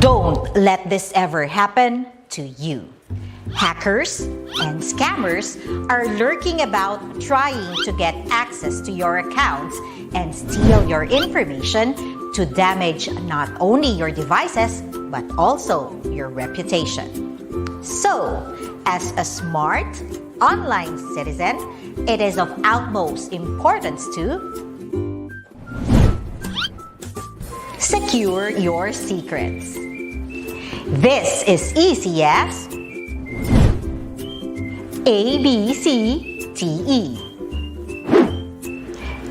Don't let this ever happen to you. Hackers and scammers are lurking about trying to get access to your accounts and steal your information to damage not only your devices but also your reputation. So, as a smart online citizen, it is of utmost importance to secure your secrets. This is easy as ABCDE.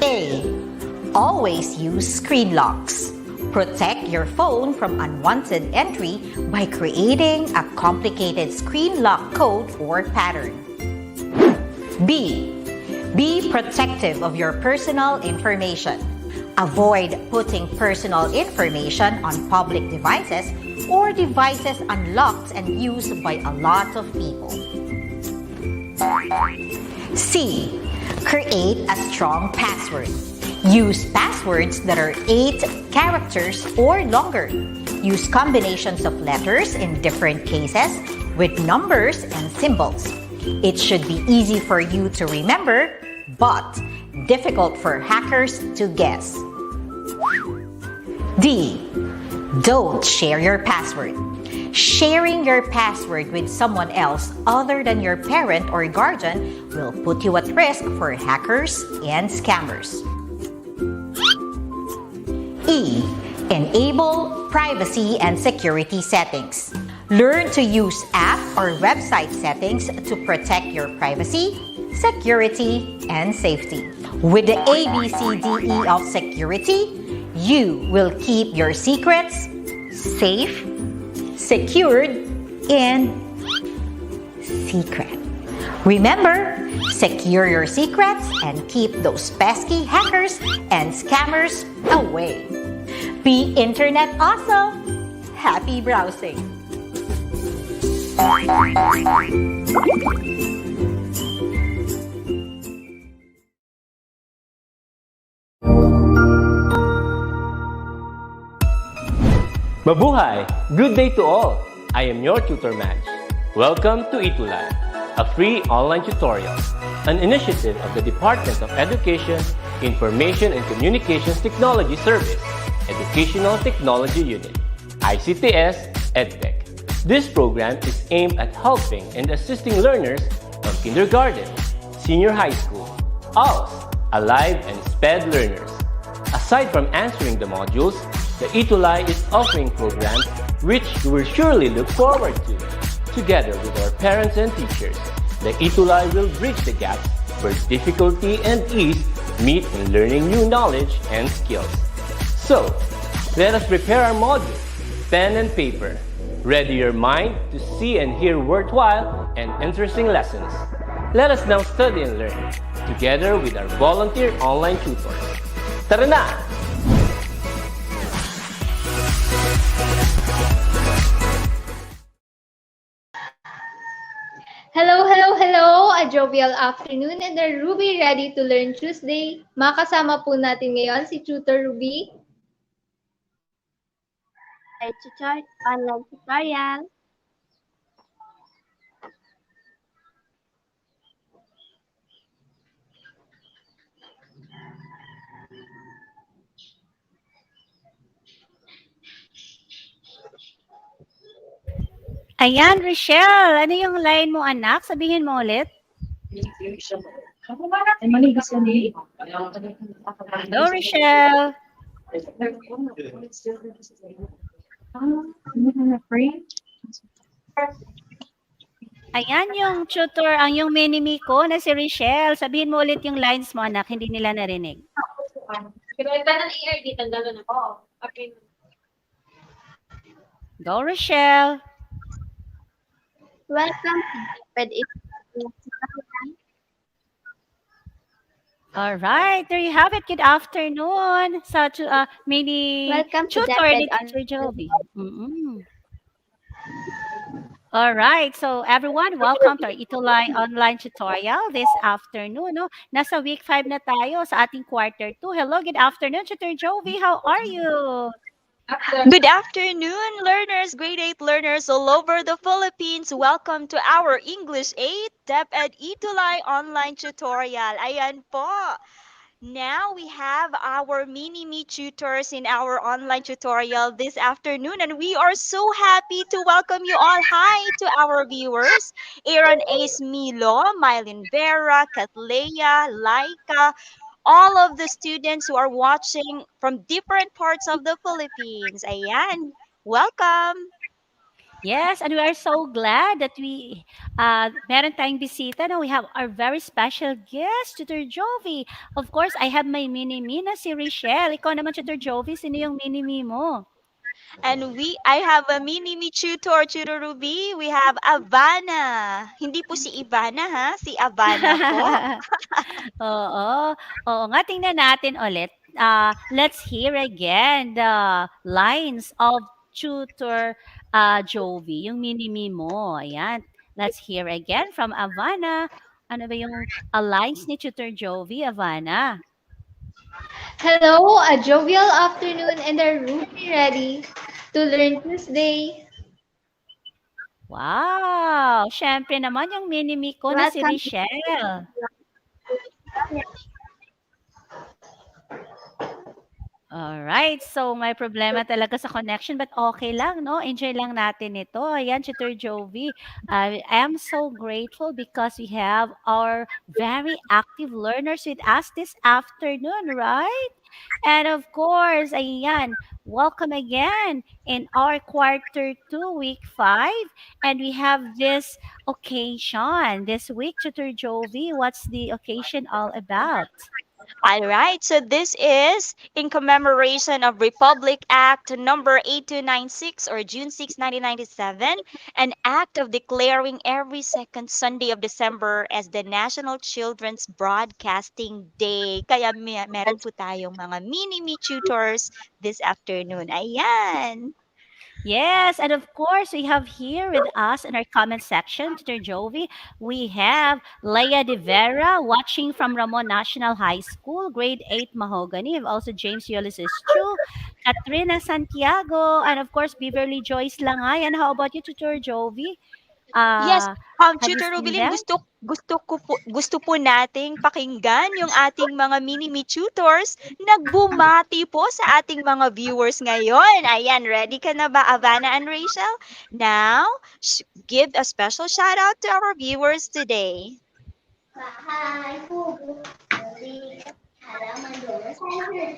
A. Always use screen locks. Protect your phone from unwanted entry by creating a complicated screen lock code or pattern. B. Be protective of your personal information. Avoid putting personal information on public devices or devices unlocked and used by a lot of people. C. Create a strong password. Use passwords that are 8 characters or longer. Use combinations of letters in different cases with numbers and symbols. It should be easy for you to remember, but difficult for hackers to guess. D. Don't share your password. Sharing your password with someone else other than your parent or guardian will put you at risk for hackers and scammers. E. Enable privacy and security settings. Learn to use app or website settings to protect your privacy, security, and safety. With the ABCDE of security, you will keep your secrets safe, secured, and secret. Remember, secure your secrets and keep those pesky hackers and scammers away. Be internet awesome! Happy browsing! Mabuhay! Good day to all! I am your tutor Madge. Welcome to ETUlay, a free online tutorial, an initiative of the Department of Education, Information and Communications Technology Service, Educational Technology Unit, ICTS EdTech. This program is aimed at helping and assisting learners from kindergarten, senior high school, ALS, Alive, and SPED learners. Aside from answering the modules, the ETUlay is offering programs which you will surely look forward to. Together with our parents and teachers, the ETUlay will bridge the gaps where difficulty and ease meet in learning new knowledge and skills. So, let us prepare our modules, pen and paper. Ready your mind to see and hear worthwhile and interesting lessons. Let us now study and learn, together with our volunteer online tutors. Tara na! Hello, hello, hello! A jovial afternoon and a Ruby Ready to Learn Tuesday. Makasama po natin ngayon si Tutor Ruby. Ay, tutor, online tutorial. Ayan, Rochelle. Ano yung line mo, anak? Sabihin mo ulit. Hello, Rochelle. Ayan yung tutor, ang yung mini-me ko na si Rochelle. Sabihin mo ulit yung lines mo, anak. Hindi nila narinig. Go, Rochelle. Welcome to DepEd Educational Technology. All right, there you have it. Good afternoon. Such a mini Welcome to tutor DepEd ni Teacher Jovi. All right, so everyone, welcome to our ETUlay online tutorial this afternoon. No? Nasa week 5 na tayo sa ating quarter 2. Hello, good afternoon, Teacher Jovi. How are you? Good afternoon, learners, grade 8 learners all over the Philippines. Welcome to our English 8 DepEd ETUlay online tutorial. Ayan po. Now we have our mini-me tutors in our online tutorial this afternoon, and we are so happy to welcome you all. Hi to our viewers, Aaron Ace Milo, Mylin Vera, Kathleya, Laika, all of the students who are watching from different parts of the Philippines. Ayan, welcome! Yes, and we are so glad that we meron tayong bisita. No, we have our very special guest, Tutor Jovi. Of course, I have my mini-me na si Richelle. Ikaw naman, Tutor Jovi, sino yung mini-me mo? And I have a mini-me tutor, Tutor Ruby. We have Avana. Hindi po si Ivana ha, si Avana po. Oo. Oo nga, tingnan natin ulit. Let's hear again the lines of Tutor Jovi, yung mini-me mo. Ayan. Let's hear again from Avana. Ano ba yung lines ni Tutor Jovi, Avana? Hello, a jovial afternoon and a Ruby ready to learn Tuesday. Wow! Siyempre naman yung mini-me ko na si Welcome. Richelle. Alright, so may problema talaga sa connection but okay lang, no? Enjoy lang natin ito. Ayan, Tutor Jovi. I am so grateful because we have our very active learners with us this afternoon, right? And of course, ayan, welcome again in our quarter 2, week 5. And we have this occasion this week, Tutor Jovi. What's the occasion all about? All right, so this is in commemoration of Republic Act number 8296 or June 6, 1997, an act of declaring every second Sunday of December as the National Children's Broadcasting Day. Kaya meron po tayong mga mini-me tutors this afternoon. Ayan. Yes, and of course, we have here with us in our comment section, Tutor Jovi, we have Leia De Vera watching from Ramon National High School, grade 8 Mahogany. We have also James Ulysses Chu, Katrina Santiago, and of course, Beverly Joyce Langay. And how about you, Tutor Jovi? Yes, Have you Tutor seen Rubilin, them? gusto po nating pakinggan yung ating mga mini-me tutors nagbumati po sa ating mga viewers ngayon. Ayan, ready ka na ba, Avana and Rachel? Now, give a special shout out to our viewers today.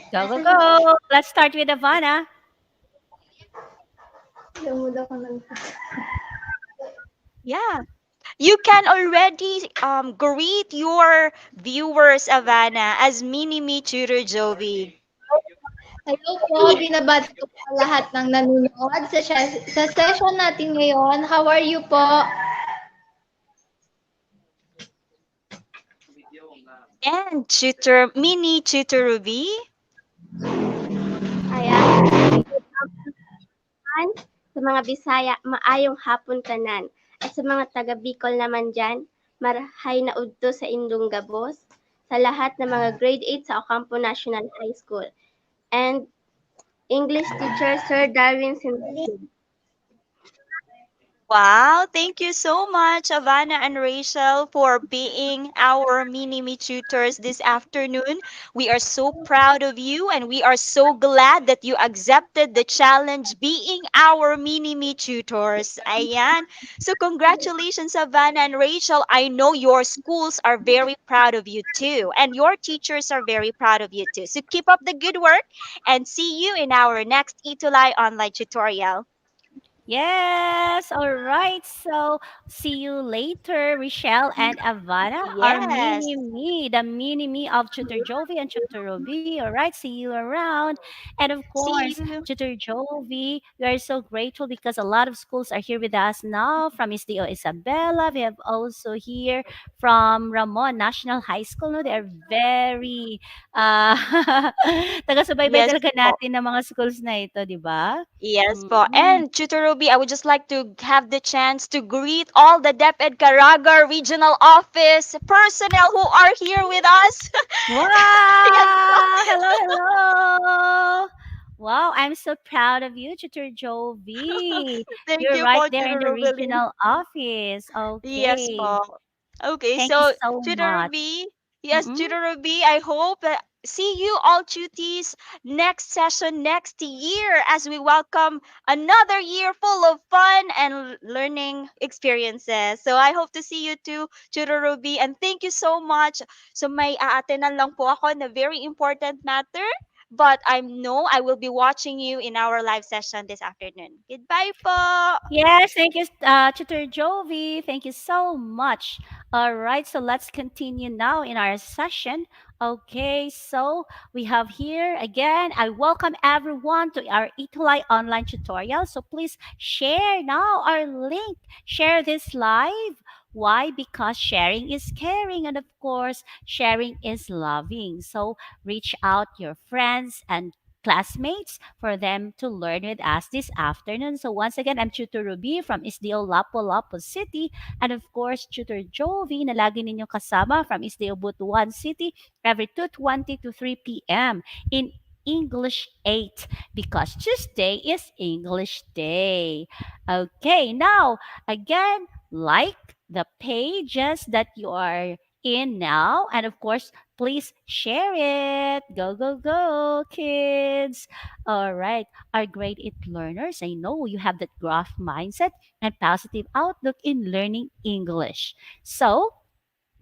Go, go, go! Let's start with Ivana. Lumod ako ng Yeah. You can already greet your viewers, Avana, as mini-me tutor Jovi. Hello po, binabati ko po lahat ng nanonood sa session natin ngayon. How are you po? And mini tutor Ruby. Ayan. Sa mga Bisaya, maayong hapon tanan. At sa mga taga Bicol naman dyan, marahay na udto sa indong gabos sa lahat ng mga grade 8 sa Ocampo National High School. And English teacher Sir Darwin Simpson. Wow, thank you so much, Avana and Rachel, for being our mini-me tutors this afternoon. We are so proud of you and we are so glad that you accepted the challenge being our mini-me tutors. Ayan. So congratulations, Avana and Rachel. I know your schools are very proud of you too, and your teachers are very proud of you too. So keep up the good work and see you in our next ETUlay online tutorial. Yes, all right. So, see you later, Rochelle and Avana, our Yes. the mini me of Tutor Jovi and Tutor Ruby. All right, see you around. And of See course, you. Tutor Jovi, we are so grateful because a lot of schools are here with us now. From Istio Isabela, we have also here from Ramon National High School. No, they are very taga-subaybay Yes talaga po. natin ng mga schools na ito, di ba? Yes po. Mm-mm. And Tutor Ruby, I would just like to have the chance to greet all the DepEd Caraga Regional Office personnel who are here with us. Wow! Yes po. Hello, hello! Wow, I'm so proud of you, Tutor Jovi. Thank You're you right po, there in Tito the Rubeline. regional office. Yes Okay. po. Okay, Thank you so so Tutor much. Ruby, yes, Mm-mm. Tutor Ruby, I hope that see you all cuties next session next year as we welcome another year full of fun and learning experiences. So I hope to see you too, Tutor Ruby, and thank you so much. So may aatenan lang po ako na very important matter, but I know I will be watching you in our live session this afternoon. Goodbye po. Yes, thank you, Tutor Jovi. Thank you so much. All right, so let's continue now in our session. Okay, so we have here again. I welcome everyone to our ETUlay online tutorial. So please share now our link. Share this live. Why? Because sharing is caring, and of course, sharing is loving. So reach out your friends and classmates for them to learn with us this afternoon. So once again, I'm Tutor Ruby from SDO Lapu-Lapu City, and of course, Tutor Jovi na lagi ninyong kasama from SDO Butuan City every 2:20 to 3 p.m. in English 8 because Tuesday is English Day. Okay, now again, like the pages that you are in now, and of course, please share it. Go, go, go, kids. All right. Our grade 8 learners, I know you have that growth mindset and positive outlook in learning English. So,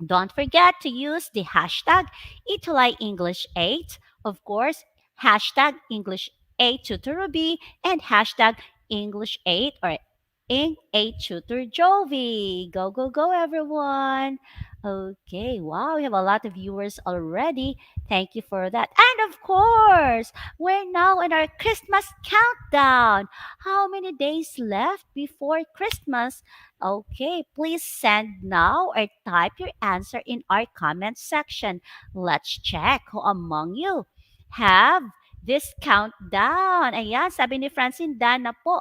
don't forget to use the hashtag ETUlay English 8. Of course, hashtag English 8 Tutor Ruby and hashtag English 8 or Eng 8 Tutor Jovi. Go, go, go, everyone. Okay, wow, we have a lot of viewers already. Thank you for that. And of course, we're now in our Christmas countdown. How many days left before Christmas? Okay, please send now or type your answer in our comment section. Let's check who among you have this countdown. Ayan, sabi ni Francine Dana po,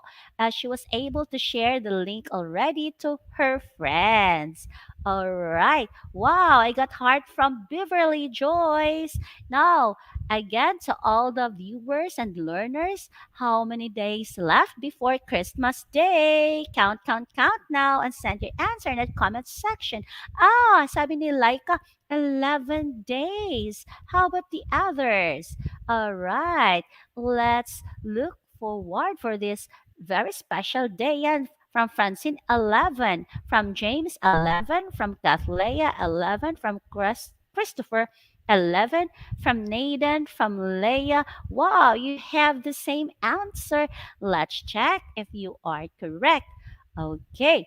she was able to share the link already to her friends. All right. Wow, I got heart from Beverly Joyce. Now, again, to all the viewers and learners, how many days left before Christmas Day? Count, count, count now and send your answer in the comment section. Ah, sabi ni Laika, 11 days. How about the others? All right, let's look forward for this very special day. And from Francine, 11. From James, 11. From Kathleya, 11. From Christopher, 11. From Nathan, from Leah. Wow, you have the same answer. Let's check if you are correct. Okay.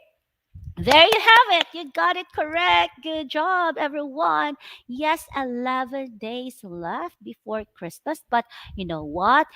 There you have it. You got it correct. Good job, everyone. Yes, 11 days left before Christmas. But you know what?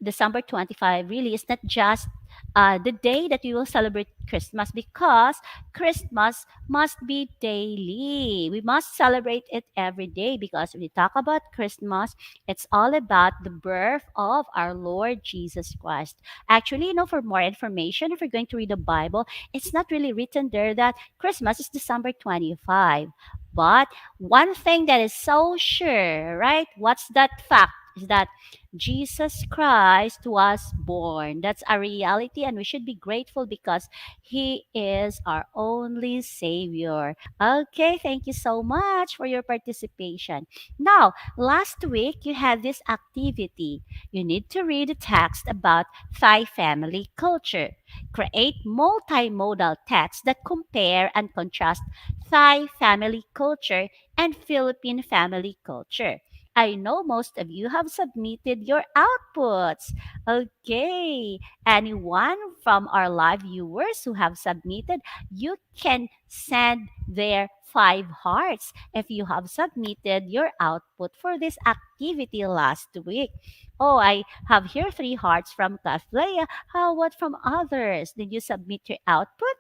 December 25 really is not just the day that we will celebrate Christmas because Christmas must be daily. We must celebrate it every day because when we talk about Christmas, it's all about the birth of our Lord Jesus Christ. Actually, for more information, if you're going to read the Bible, it's not really written there that Christmas is December 25. But one thing that is so sure, right? What's that fact? Is that Jesus Christ was born. That's a reality, and we should be grateful because He is our only Savior. Okay, thank you so much for your participation. Now, last week you had this activity. You need to read a text about Thai family culture. Create multimodal texts that compare and contrast Thai family culture and Philippine family culture. I know most of you have submitted your outputs. Okay. Anyone from our live viewers who have submitted, you can send their 5 hearts if you have submitted your output for this activity last week. Oh, I have here 3 hearts from Kathleya. How about from others? Did you submit your output?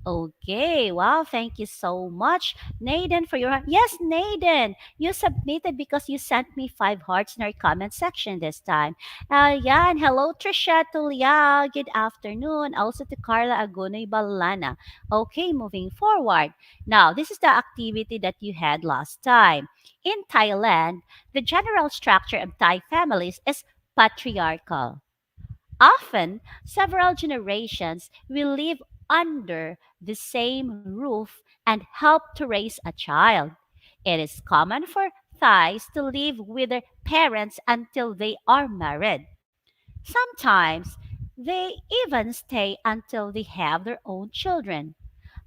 Okay, wow, thank you so much, Naden, for your. Yes, Naden, you submitted because you sent me 5 hearts in our comment section this time. Yeah, and hello, Trisha Tulia. Good afternoon. Also to Carla Agunoy Balana. Okay, moving forward. Now, this is the activity that you had last time. In Thailand, the general structure of Thai families is patriarchal. Often, several generations will live under the same roof and help to raise a child. It is common for Thais to live with their parents until they are married. Sometimes, they even stay until they have their own children.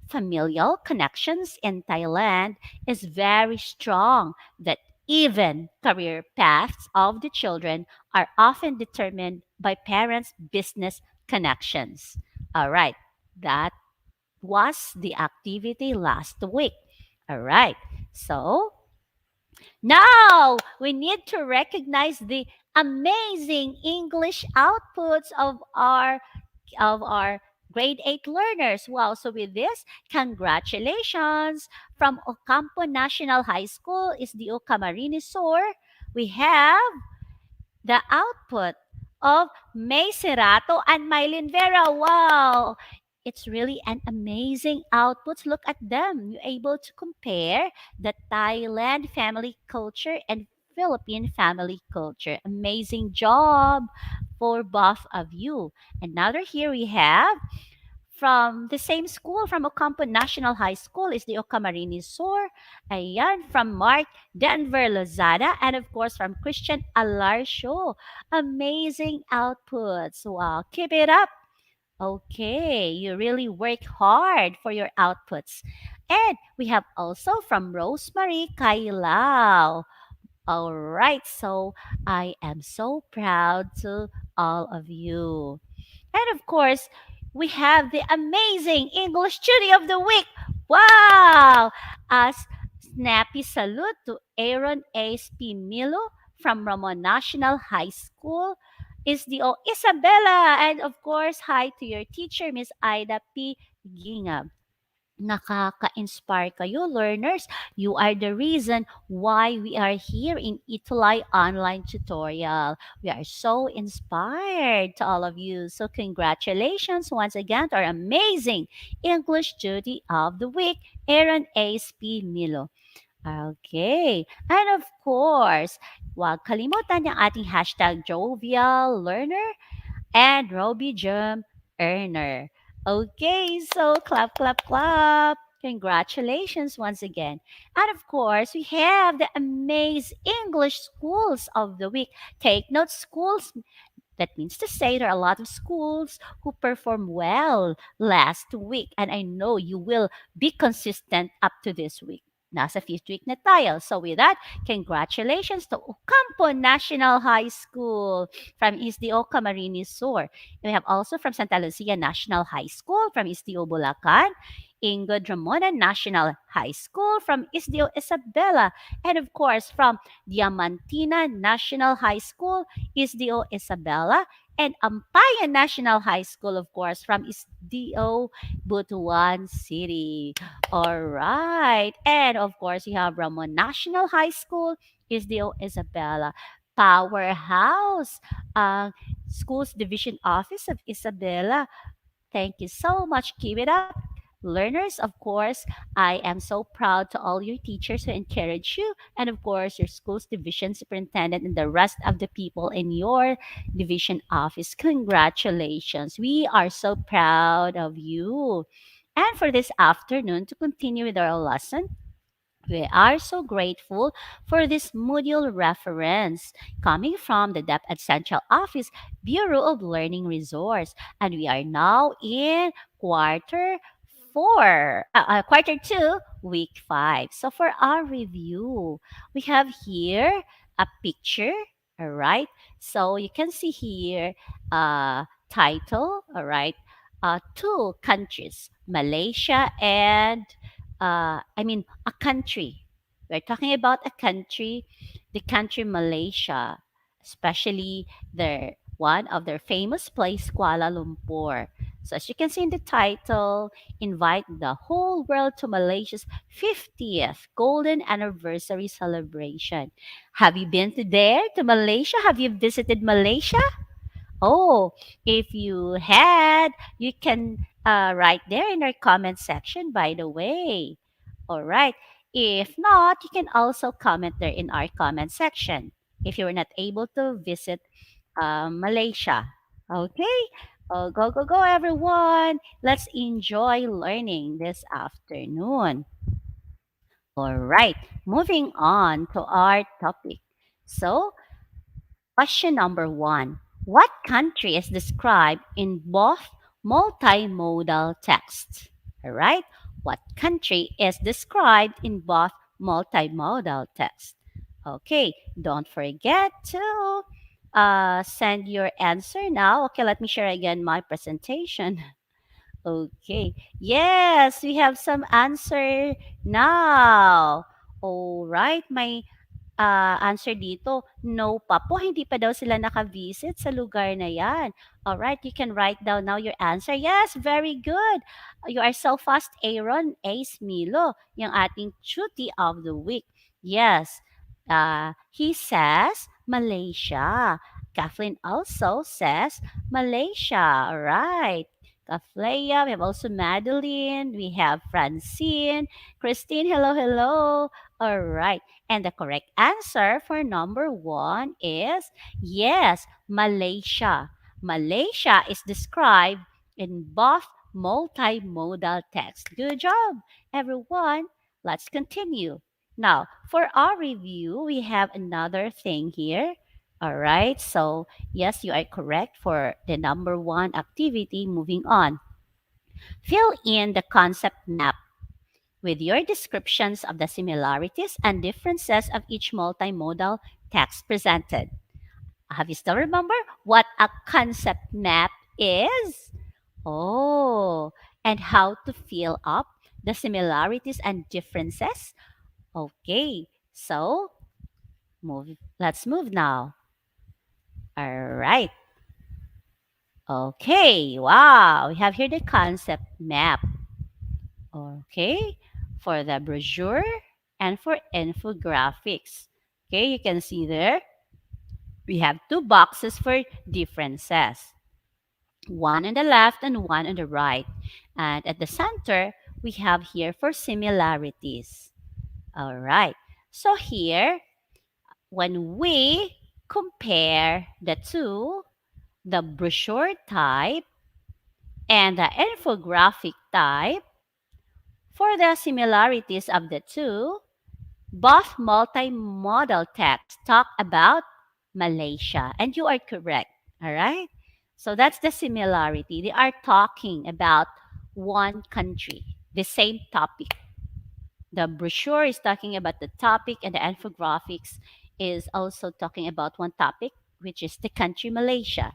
Familial connections in Thailand is very strong that even career paths of the children are often determined by parents' business connections. All right, that was the activity last week. All right, so now we need to recognize the amazing English outputs of our grade 8 learners. Wow, so with this, congratulations from Ocampo National High School is the Camarines Sur. We have the output of May Cerato and Mylene Vera. Wow! It's really an amazing output. Look at them. You're able to compare the Thailand family culture and Philippine family culture. Amazing job for both of you. Another here we have from the same school, from Ocampo National High School, is the Ocamarini Sur. Ayan, from Mark Denver Lozada, and of course from Christian Alarsho. Amazing outputs. Wow, keep it up. Okay, you really work hard for your outputs. And we have also from Rosemary Kailao. All right, so I am so proud to all of you. And of course, we have the amazing English Study of the Week. Wow! As snappy salute to Aaron A.S.P. Milo from Ramon National High School. Is the Isabella. And of course, hi to your teacher, Miss Ida P. Ginga. Nakaka-inspire kayo, learners. You are the reason why we are here in ETUlay online tutorial. We are so inspired to all of you. So congratulations once again to our amazing English Duty of the Week, Aaron A.S.P. Milo. Okay. And of course, huwag kalimutan yung ating hashtag jovial learner and Roby Germ earner. Okay, so clap, clap, clap. Congratulations once again. And of course, we have the amazing English schools of the week. Take note, schools. That means to say there are a lot of schools who performed well last week. And I know you will be consistent up to this week. Nasa fifth week na tayo. So with that, congratulations to Ocampo National High School from SDO Camarines Sur. We have also from Santa Lucia National High School from SDO Bulacan, Ingrid Ramona National High School from SDO Isabela, and of course from Diamantina National High School, SDO Isabela, and Ampaya National High School, of course, from SDO Butuan City. All right. And of course, you have Ramon National High School, SDO Isabela. Powerhouse Schools Division Office of Isabela. Thank you so much. Keep it up. Learners, of course, I am so proud to all your teachers who encourage you, and of course, your school's division superintendent and the rest of the people in your division office. Congratulations. We are so proud of you. And for this afternoon, to continue with our lesson, we are so grateful for this module reference coming from the DepEd Central Office Bureau of Learning Resource. And we are now in quarter 2, week 5. So for our review, we have here a picture, all right? So you can see here title, all right? Two countries, Malaysia and a country. We're talking about a country, the country Malaysia, especially one of their famous place, Kuala Lumpur. So as you can see in the title, invite the whole world to Malaysia's 50th Golden Anniversary celebration. Have you been to Malaysia? Have you visited Malaysia? Oh, if you had, you can write there in our comment section, by the way. All right. If not, you can also comment there in our comment section if you were not able to visit Malaysia. Okay? Oh, go, go, go, everyone. Let's enjoy learning this afternoon. All right, moving on to our topic. So, question number one. What country is described in both multimodal text? All right. What country is described in both multimodal text? Okay. Don't forget to send your answer now. Okay. Let me share again my presentation. Okay. Yes, we have some answer now. All right. My answer dito, no pa po, hindi pa daw sila naka-visit sa lugar na yan. Alright, you can write down now your answer. Yes, very good. You are so fast, Aaron Ace Milo, yung ating cutie of the week. Yes, he says Malaysia. Kathleen also says Malaysia. Alright. Kafleya, we have also Madeline, we have Francine, Christine, hello, hello. All right. And the correct answer for number one is yes, Malaysia. Malaysia is described in both multimodal text. Good job, everyone. Let's continue. Now, for our review, we have another thing here. All right. So, yes, you are correct for the number one activity. Moving on. Fill in the concept map with your descriptions of the similarities and differences of each multimodal text presented. Have you still remember what a concept map is? Oh, and how to fill up the similarities and differences? Okay, so let's move now. All right. Okay, wow, we have here the concept map. Okay, for the brochure and for infographics. Okay, you can see there we have two boxes for differences, one on the left and one on the right. And at the center, we have here for similarities. All right, so here, when we compare the two, the brochure type and the infographic type, for the similarities of the two, both multimodal texts talk about Malaysia, and you are correct. All right? So that's the similarity. They are talking about one country, the same topic. The brochure is talking about the topic, and the infographics is also talking about one topic, which is the country Malaysia.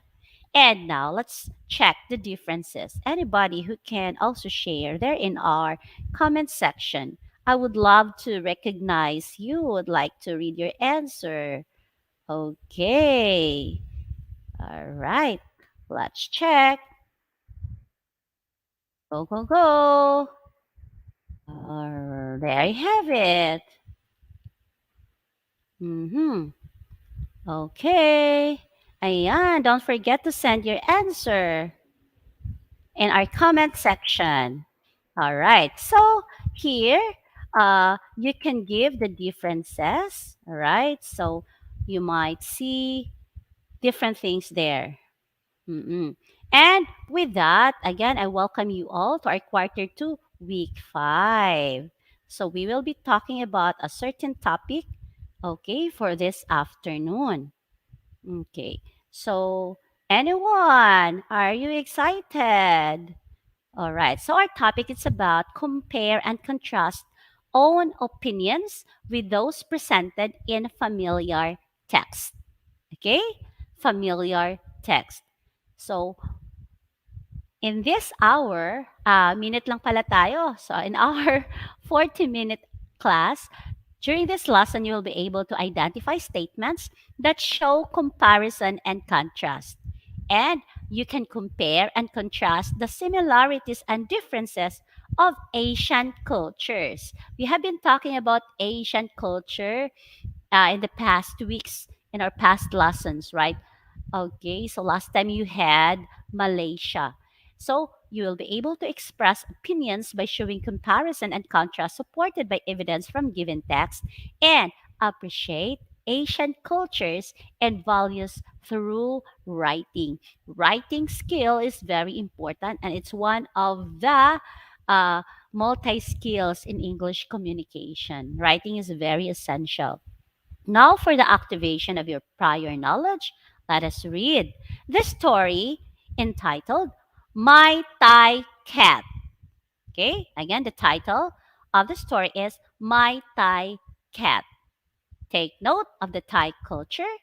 And now let's check the differences. Anybody who can also share there in our comment section. I would love to recognize you, would like to read your answer. Okay. All right. Let's check. Go, go, go. There you have it. Mm-hmm. Okay. Ayan, don't forget to send your answer in our comment section. All right. So here, you can give the differences. All right. So you might see different things there. Mm-mm. And with that, again, I welcome you all to our quarter two, week 5. So we will be talking about a certain topic, okay, for this afternoon. Okay. So anyone, are you excited? All right. So our topic is about compare and contrast own opinions with those presented in familiar text. Okay? Familiar text. So in this hour, minute lang pala tayo. So in our 40-minute class, during this lesson, you will be able to identify statements that show comparison and contrast. And you can compare and contrast the similarities and differences of Asian cultures. We have been talking about Asian culture in the past weeks in our past lessons, right? Okay, so last time you had Malaysia. So you will be able to express opinions by showing comparison and contrast supported by evidence from given text and appreciate Asian cultures and values through writing. Writing skill is very important, and it's one of the uh, multi skills in English communication. Writing is very essential. Now, for the activation of your prior knowledge, let us read the story entitled My Thai Cat. Okay, again, the title of the story is My Thai Cat. Take note of the Thai culture,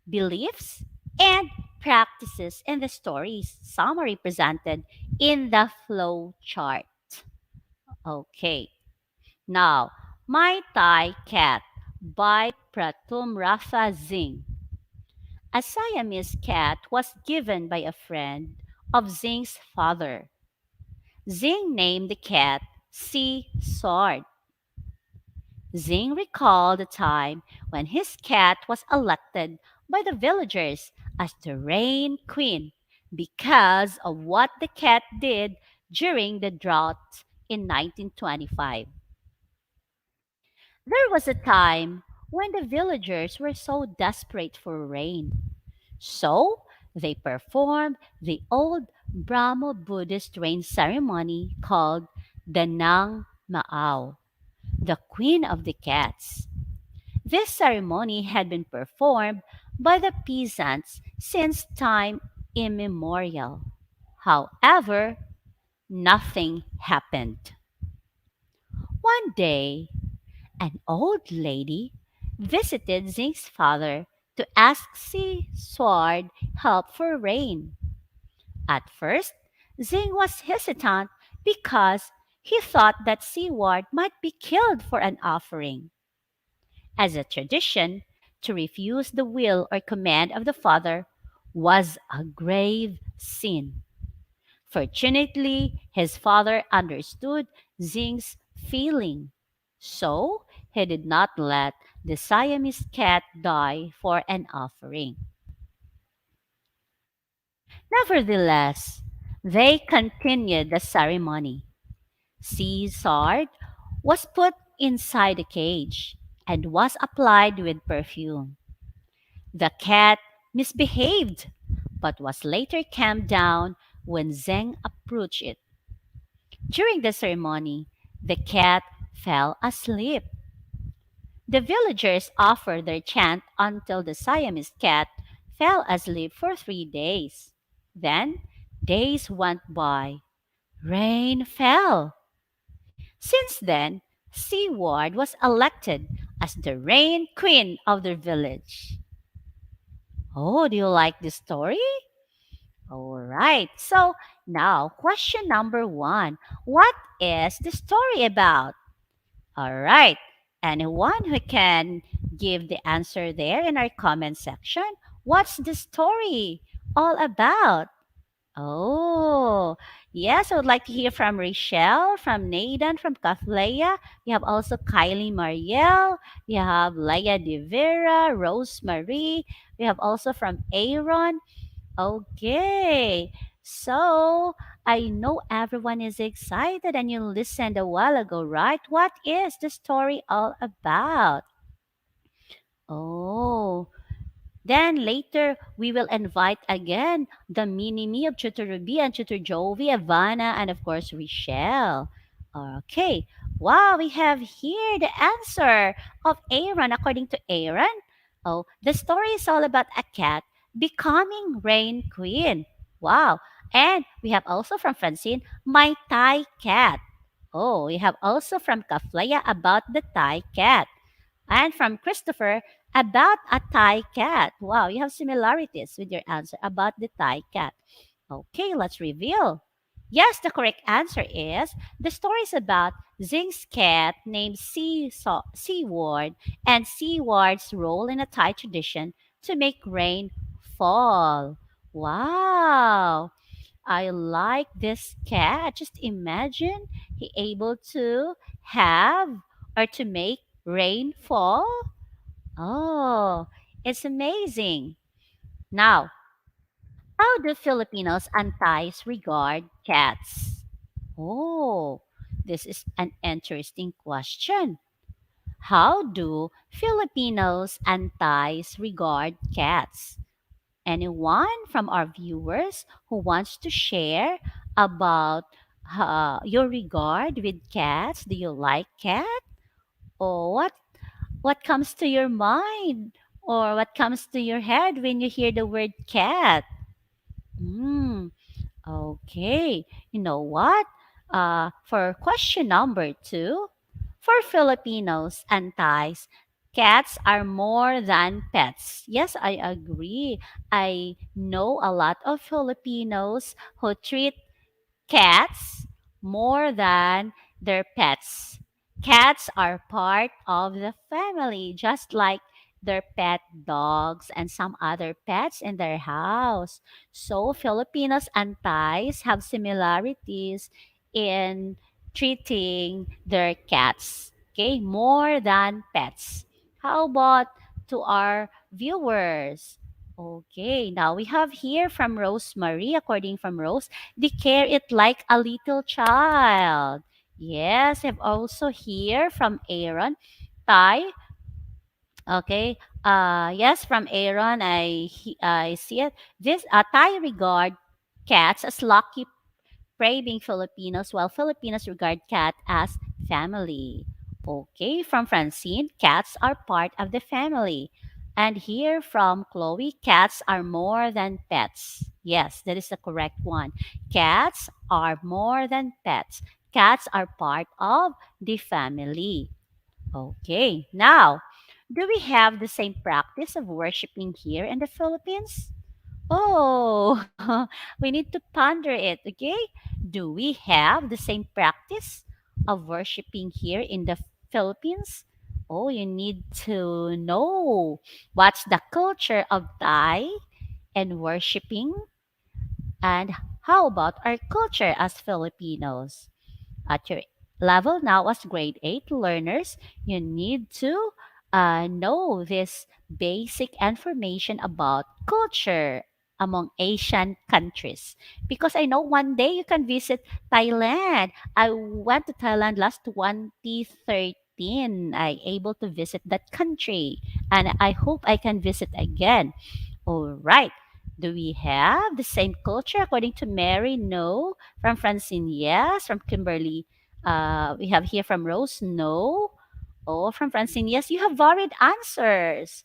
beliefs, and practices in the story's summary presented in the flow chart. Okay, now, My Thai Cat by Pratum Rafa Zing. A Siamese cat was given by a friend of Zing's father. Zing named the cat Sea Sword. Zing recalled the time when his cat was elected by the villagers as the Rain Queen because of what the cat did during the drought in 1925. There was a time when the villagers were so desperate for rain. So they performed the old Brahmo Buddhist rain ceremony called the Nang Maao, the Queen of the Cats. This ceremony had been performed by the peasants since time immemorial. However, nothing happened. One day, an old lady visited Zing's father to ask Sea Sword help for rain. At first, Zing was hesitant because he thought that Seaward might be killed for an offering. As a tradition, to refuse the will or command of the father was a grave sin. Fortunately, his father understood Zing's feeling, so he did not let the Siamese cat die for an offering. Nevertheless, they continued the ceremony. Caesar was put inside a cage and was applied with perfume. The cat misbehaved but was later calmed down when Zeng approached it. During the ceremony, the cat fell asleep. The villagers offered their chant until the Siamese cat fell asleep for 3 days. Then, days went by. Rain fell. Since then, Seaward was elected as the Rain Queen of the village. Oh, do you like this story? All right. So now, question number one. What is the story about? All right. Anyone who can give the answer there in our comment section? What's the story all about? Oh, yes, I would like to hear from Rochelle, from Nathan, from Kathleya. You have also Kylie Marielle. You have Leia De Vera, Rosemary. We have also from Aaron. Okay, so I know everyone is excited and you listened a while ago, right? What is the story all about? Oh, then later, we will invite again the mini-me of Tutor Ruby and Tutor Jovi, Ivana, and of course, Rochelle. Okay. Wow, we have here the answer of Aaron. According to Aaron, oh, the story is all about a cat becoming Rain Queen. Wow. And we have also from Francine, my Thai cat. Oh, we have also from Kaflaya about the Thai cat. And from Christopher, about a Thai cat. Wow, you have similarities with your answer about the Thai cat. Okay, let's reveal. Yes, the correct answer is the story is about Zing's cat named Seaward and Seaward's role in a Thai tradition to make rain fall. Wow, I like this cat. Just imagine he able to have or to make rain fall. Oh, it's amazing. Now, how do Filipinos and Thais regard cats? Oh, this is an interesting question. How do Filipinos and Thais regard cats? Anyone from our viewers who wants to share about your regard with cats? Do you like cat? Or what comes to your mind? Or what comes to your head when you hear the word cat? Hmm. Okay. You know what? For question number two, for Filipinos and Thais, cats are more than pets. Yes, I agree. I know a lot of Filipinos who treat cats more than their pets. Cats are part of the family, just like their pet dogs and some other pets in their house. So, Filipinos and Thais have similarities in treating their cats, okay, more than pets. How about to our viewers? Okay, now we have here from Rosemary, according from Rose, they care it like a little child. Yes, I've also hear from Aaron. Thai, okay. Yes, from Aaron, I see it. This Thai regard cats as lucky craving Filipinos, while Filipinos regard cat as family. Okay, from Francine, cats are part of the family. And here from Chloe, cats are more than pets. Yes, that is the correct one. Cats are more than pets. Cats are part of the family. Okay, now, do we have the same practice of worshiping here in the Philippines? Oh, we need to ponder it, okay? Do we have the same practice of worshiping here in the Philippines? Oh, you need to know what's the culture of Thai and worshiping, and how about our culture as Filipinos? At your level now as grade 8 learners, you need to know this basic information about culture among Asian countries. Because I know one day you can visit Thailand. I went to Thailand last 2013. I able to visit that country and I hope I can visit again. All right. Do we have the same culture according to Mary? No. From Francine, yes. From Kimberly, we have here from Rose, no. Oh, from Francine, yes. You have varied answers.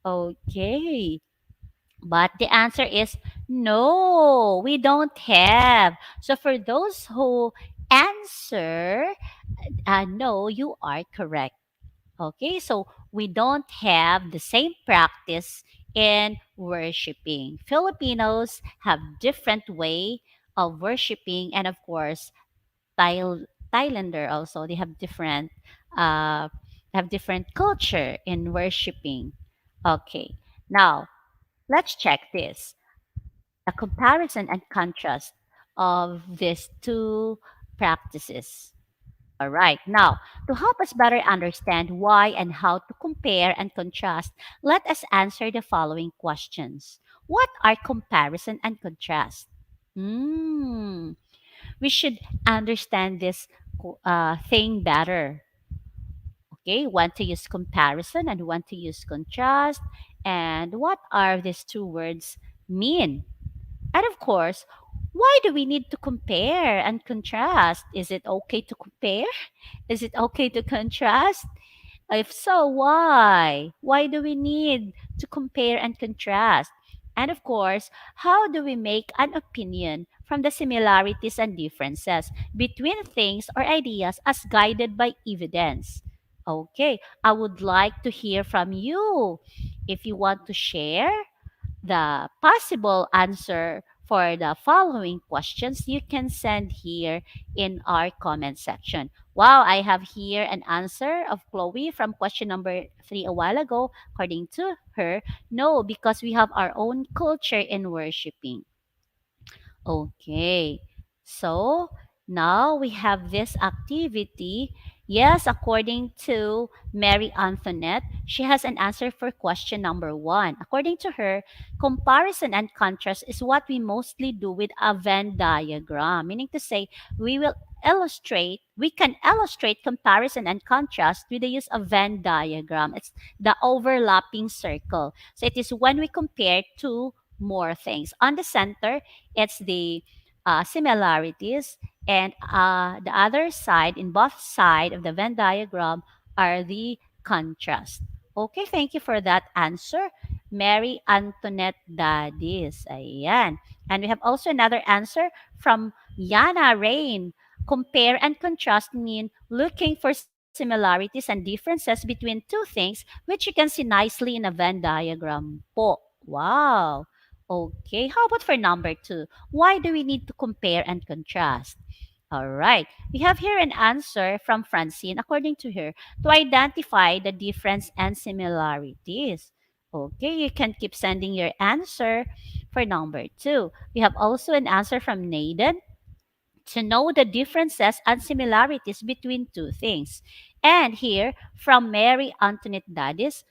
Okay. But the answer is no, we don't have. So for those who answer, no, you are correct. Okay, so we don't have the same practice in worshiping. Filipinos have different way of worshiping, and of course, Thailander also they uh, have different culture in worshiping. Okay, now let's check this: a comparison and contrast of these two practices. All right. Now, to help us better understand why and how to compare and contrast, let us answer the following questions. What are comparison and contrast? Hmm. We should understand this thing better. Okay, want to use comparison and want to use contrast, and what are these two words mean? And of course, why do we need to compare and contrast? Is it okay to compare? Is it okay to contrast? If so, why? Why do we need to compare and contrast? And of course, how do we make an opinion from the similarities and differences between things or ideas as guided by evidence? Okay, I would like to hear from you. If you want to share the possible answer for the following questions, you can send here in our comment section. Wow, I have here an answer of Chloe from question number 3 a while ago. According to her, no, because we have our own culture in worshiping. Okay, so now we have this activity. Yes, according to Mary Antoinette, she has an answer for question number one. According to her, comparison and contrast is what we mostly do with a Venn diagram, meaning to say we can illustrate comparison and contrast with the use of Venn diagram. It's the overlapping circle. So it is when we compare two more things. On the center, it's the similarities, and the other side, in both side of the Venn diagram, are the contrast. Okay, thank you for that answer, Mary Antoinette Dadis. Ayan. And we have also another answer from Yana Rain. Compare and contrast mean looking for similarities and differences between two things, which you can see nicely in a Venn diagram po. Wow. Okay, how about for number two? Why do we need to compare and contrast? All right. We have here an answer from Francine, according to her, to identify the difference and similarities. Okay, you can keep sending your answer for number two. We have also an answer from Naden to know the differences and similarities between two things. And here from Mary Antoinette Dadis,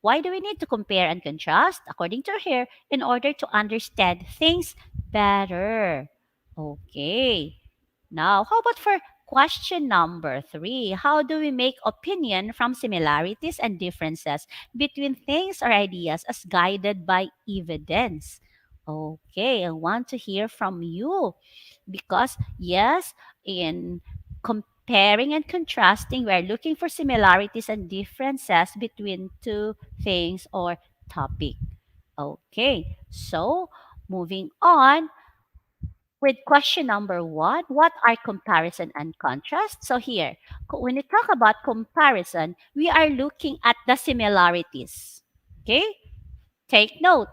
why do we need to compare and contrast? According to her, in order to understand things better. Okay. Now, how about for question number three? How do we make opinion from similarities and differences between things or ideas as guided by evidence? Okay, I want to hear from you because, yes, in comparing and contrasting, we're looking for similarities and differences between two things or topic. Okay, so moving on with question number one, what are comparison and contrast? So here, when we talk about comparison, we are looking at the similarities. Okay, take note.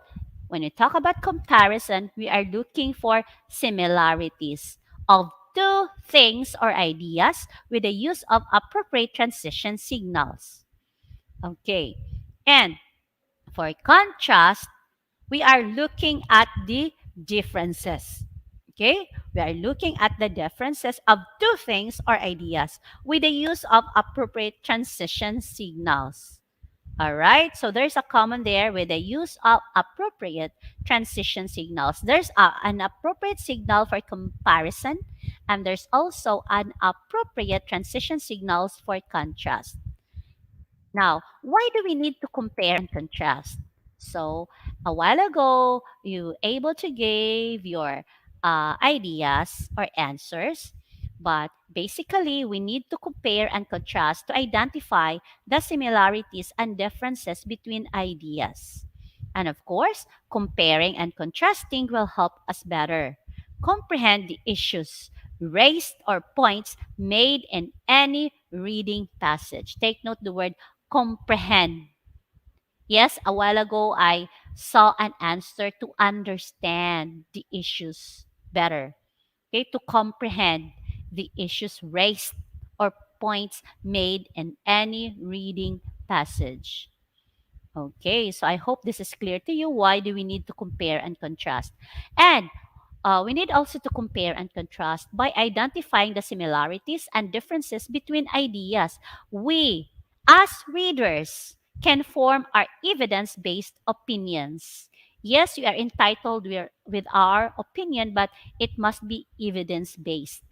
When we talk about comparison, we are looking for similarities of two things or ideas with the use of appropriate transition signals. Okay, and for contrast, we are looking at the differences. Okay? We are looking at the differences of two things or ideas with the use of appropriate transition signals. All right? So there's a common there with the use of appropriate transition signals. There's an appropriate signal for comparison, and there's also an appropriate transition signals for contrast. Now, why do we need to compare and contrast? So, a while ago, you able to give your ideas or answers, but basically, we need to compare and contrast to identify the similarities and differences between ideas. And of course, comparing and contrasting will help us better comprehend the issues raised or points made in any reading passage. Take note the word comprehend. Yes, a while ago I saw an answer to understand the issues better. Okay, to comprehend the issues raised or points made in any reading passage. Okay, so I hope this is clear to you. Why do we need to compare and contrast? And we need also to compare and contrast by identifying the similarities and differences between ideas. We, as readers, can form our evidence based opinions. Yes, we are entitled with our opinion, but it must be evidence based.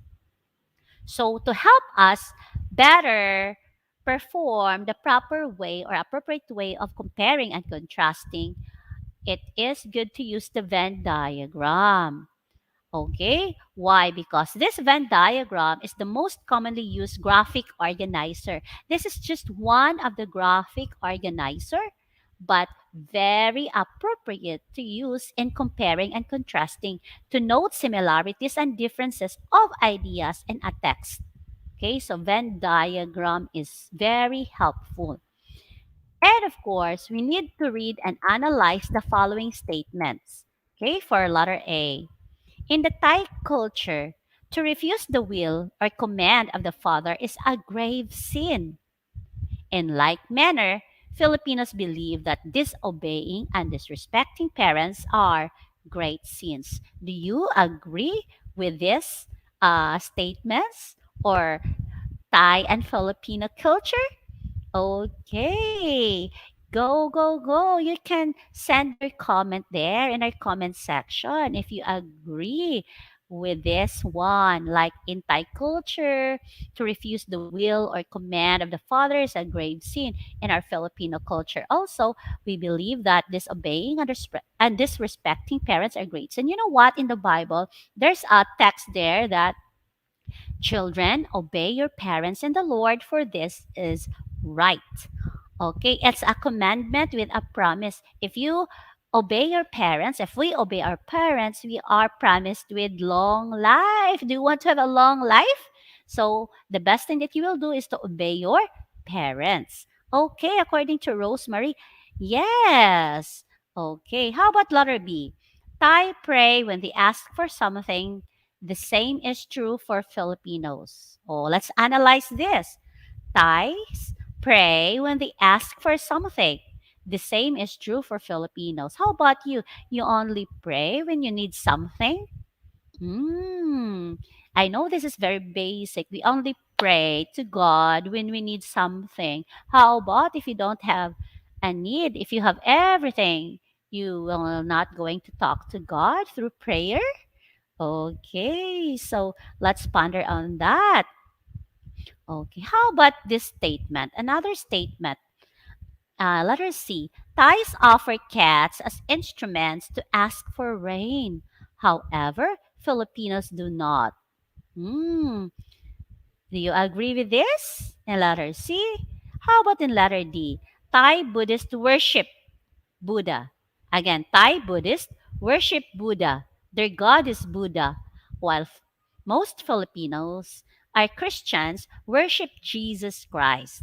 So, to help us better perform the proper way or appropriate way of comparing and contrasting, it is good to use the Venn diagram. Okay, why? Because this Venn diagram is the most commonly used graphic organizer. This is just one of the graphic organizer, but very appropriate to use in comparing and contrasting to note similarities and differences of ideas in a text. Okay, so Venn diagram is very helpful. And of course, we need to read and analyze the following statements. Okay, for letter A. In the Thai culture, to refuse the will or command of the father is a grave sin. In like manner, Filipinos believe that disobeying and disrespecting parents are great sins. Do you agree with these statements or Thai and Filipino culture? Okay. Go, go, go. You can send your comment there in our comment section if you agree with this one. Like in Thai culture, to refuse the will or command of the father is a grave sin. In our Filipino culture, also, we believe that disobeying and disrespecting parents are great sin. You know what? In the Bible, there's a text there that children, obey your parents in the Lord, for this is right. Okay, it's a commandment with a promise. If you obey your parents, if we obey our parents, we are promised with long life. Do you want to have a long life? So the best thing that you will do is to obey your parents. Okay, according to Rosemary, yes. Okay, how about letter B? Thai pray when they ask for something. The same is true for Filipinos. Oh, let's analyze this. Thais pray when they ask for something. The same is true for Filipinos. How about you? You only pray when you need something? Hmm. I know this is very basic. We only pray to God when we need something. How about if you don't have a need? If you have everything, you will not going to talk to God through prayer? Okay, so let's ponder on that. Okay, how about this statement? Another statement. Letter C. Thais offer cats as instruments to ask for rain. However, Filipinos do not. Hmm. Do you agree with this? In letter C? How about in letter D? Thai Buddhists worship Buddha. Again, Thai Buddhists worship Buddha. Their god is Buddha, while most Filipinos are Christians worship Jesus Christ.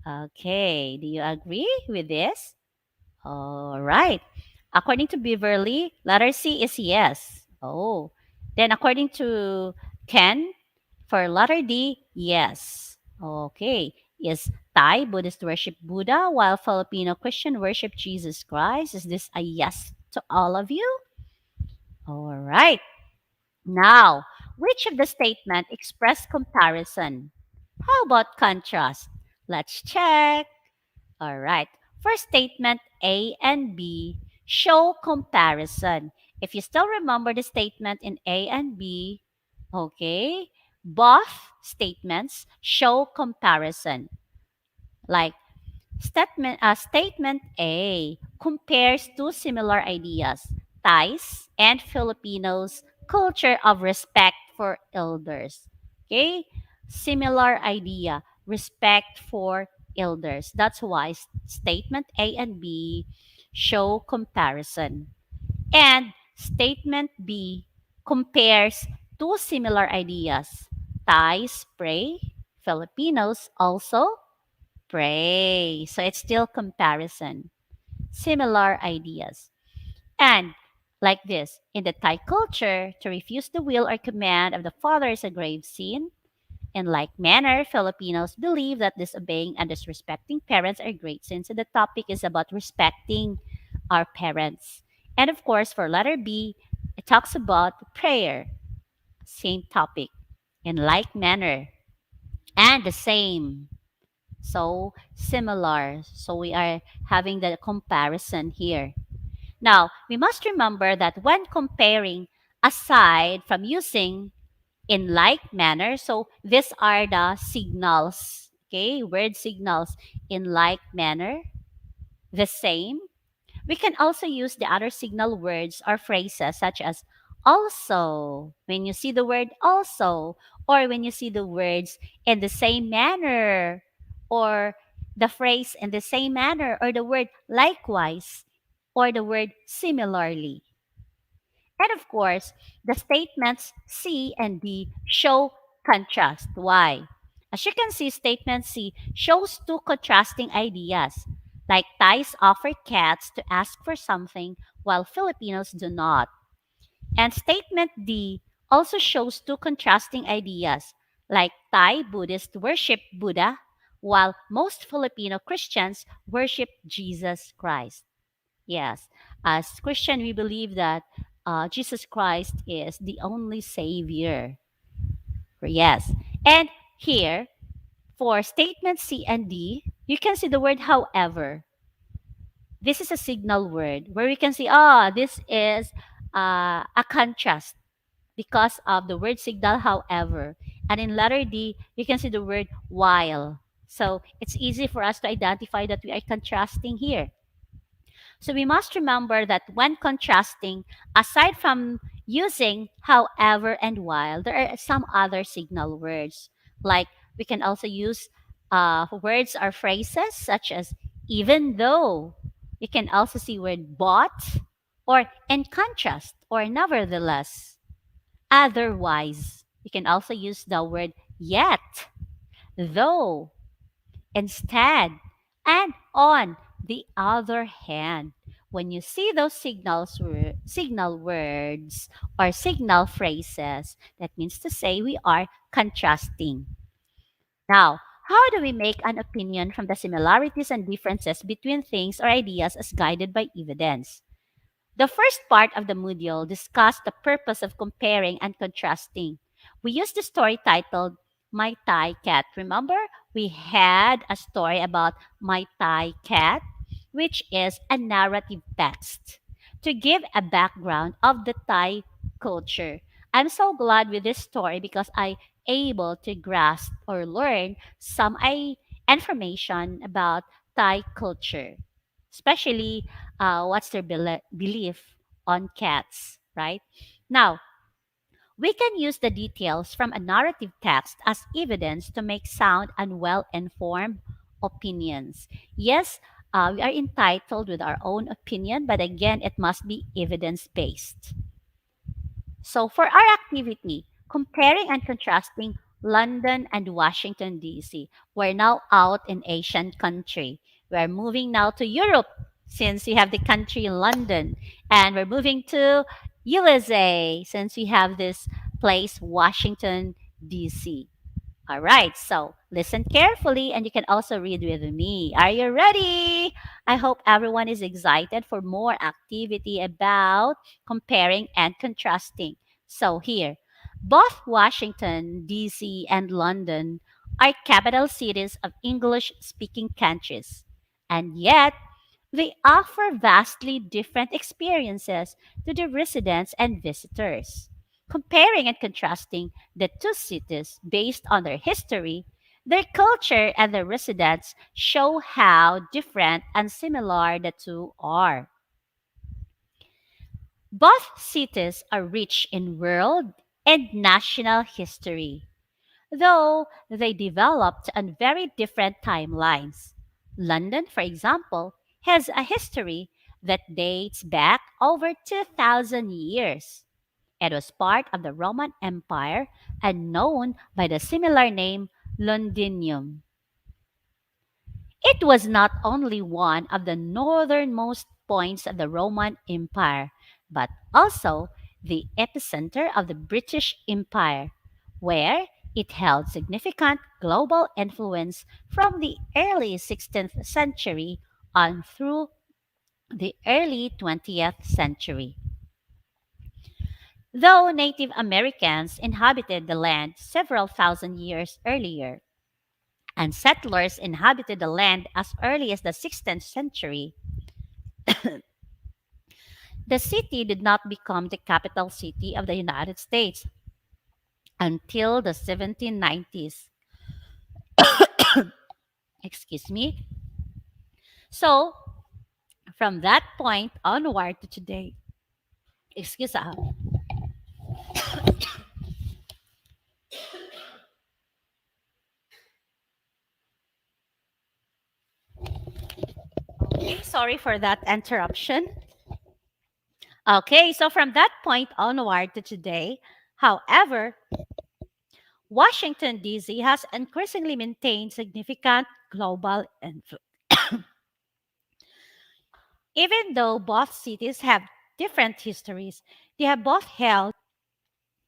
Okay, do you agree with this? All right. According to Beverly, letter C is yes. Oh. Then according to Ken, for letter D, yes. Okay. Is Thai Buddhist worship Buddha while Filipino Christian worship Jesus Christ? Is this a yes to all of you? All right. Now, which of the statement express comparison? How about contrast? Let's check. All right. First statement A and B show comparison. If you still remember the statement in A and B, okay, both statements show comparison. Like statement A compares two similar ideas, Thais and Filipinos' culture of respect for elders. Okay? Similar idea, respect for elders. That's why statement A and B show comparison. And statement B compares two similar ideas. Thais pray, Filipinos also pray. So it's still comparison. Similar ideas. And like this, in the Thai culture, to refuse the will or command of the father is a grave sin. In like manner, Filipinos believe that disobeying and disrespecting parents are great sins. So the topic is about respecting our parents. And of course, for letter B, it talks about prayer. Same topic. In like manner. And the same. So similar. So we are having the comparison here. Now, we must remember that when comparing, aside from using in like manner, so these are the signals, okay, word signals in like manner, the same. We can also use the other signal words or phrases such as also, when you see the word also, or when you see the words in the same manner, or the phrase in the same manner, or the word likewise, or the word similarly. And of course, the statements C and D show contrast. Why? As you can see, statement C shows two contrasting ideas. Like Thais offer cats to ask for something while Filipinos do not. And statement D also shows two contrasting ideas. Like Thai Buddhists worship Buddha while most Filipino Christians worship Jesus Christ. Yes, as Christian, we believe that Jesus Christ is the only Savior. Yes, and here For statements C and D, you can see the word however. This is a signal word where we can see, this is a contrast because of the word signal, however. And in letter D, you can see the word while. So it's easy for us to identify that we are contrasting here. So we must remember that when contrasting, aside from using however and while, there are some other signal words. Like we can also use words or phrases such as even though. You can also see word but or in contrast or nevertheless. Otherwise, you can also use the word yet, though, instead, and on the other hand. When you see those signal words or signal phrases, that means to say we are contrasting. Now, how do we make an opinion from the similarities and differences between things or ideas as guided by evidence? The first part of the module discussed the purpose of comparing and contrasting. We used the story titled My Thai Cat. Remember, we had a story about My Thai Cat, which is a narrative text to give a background of the Thai culture. I'm so glad with this story because I able to grasp or learn some information about Thai culture, especially what's their belief on cats, right? Now, we can use the details from a narrative text as evidence to make sound and well informed opinions. Yes, we are entitled with our own opinion, but again, it must be evidence based. So for our activity, comparing and contrasting London and Washington, D.C., we're now out in Asian country. We're moving now to Europe since we have the country London. And we're moving to USA since we have this place, Washington, D.C. All right, so listen carefully and you can also read with me. Are you ready? I hope everyone is excited for more activity about comparing and contrasting. So, here, both Washington, D.C., and London are capital cities of English speaking countries. And yet, they offer vastly different experiences to the residents and visitors. Comparing and contrasting the two cities based on their history, their culture, and their residents show how different and similar the two are. Both cities are rich in world and national history, though they developed on very different timelines. London, for example, has a history that dates back over 2,000 years. It was part of the Roman Empire and known by the similar name Londinium. It was not only one of the northernmost points of the Roman Empire, but also the epicenter of the British Empire, where it held significant global influence from the early 16th century on through the early 20th century. Though Native Americans inhabited the land several thousand years earlier, and settlers inhabited the land as early as the 16th century, the city did not become the capital city of the United States until the 1790s. Excuse me. So, from that point onward to today, excuse me. Okay, sorry for that interruption. Okay, so from that point onward to today, however, Washington, D.C. has increasingly maintained significant global influence. Even though both cities have different histories, they have both held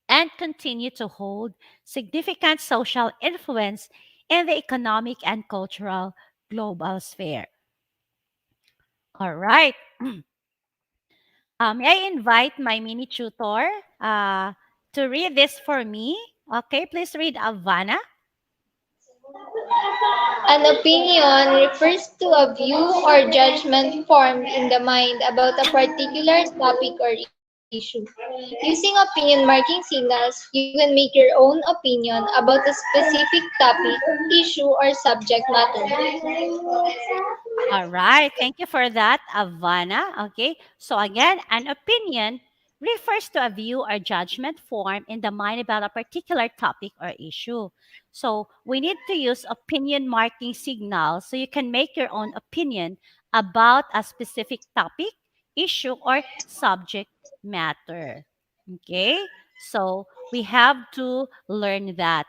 and continue to hold significant social influence in the economic and cultural global sphere. All right. May I invite my mini tutor to read this for me? Okay, please read Avana. An opinion refers to a view or judgment formed in the mind about a particular topic or issue. Using opinion marking signals, you can make your own opinion about a specific topic, issue, or subject matter. All right. Thank you for that, Avana. Okay. So again, an opinion refers to a view or judgment formed in the mind about a particular topic or issue. So we need to use opinion marking signals so you can make your own opinion about a specific topic, issue, or subject matter. Okay. So we have to learn that.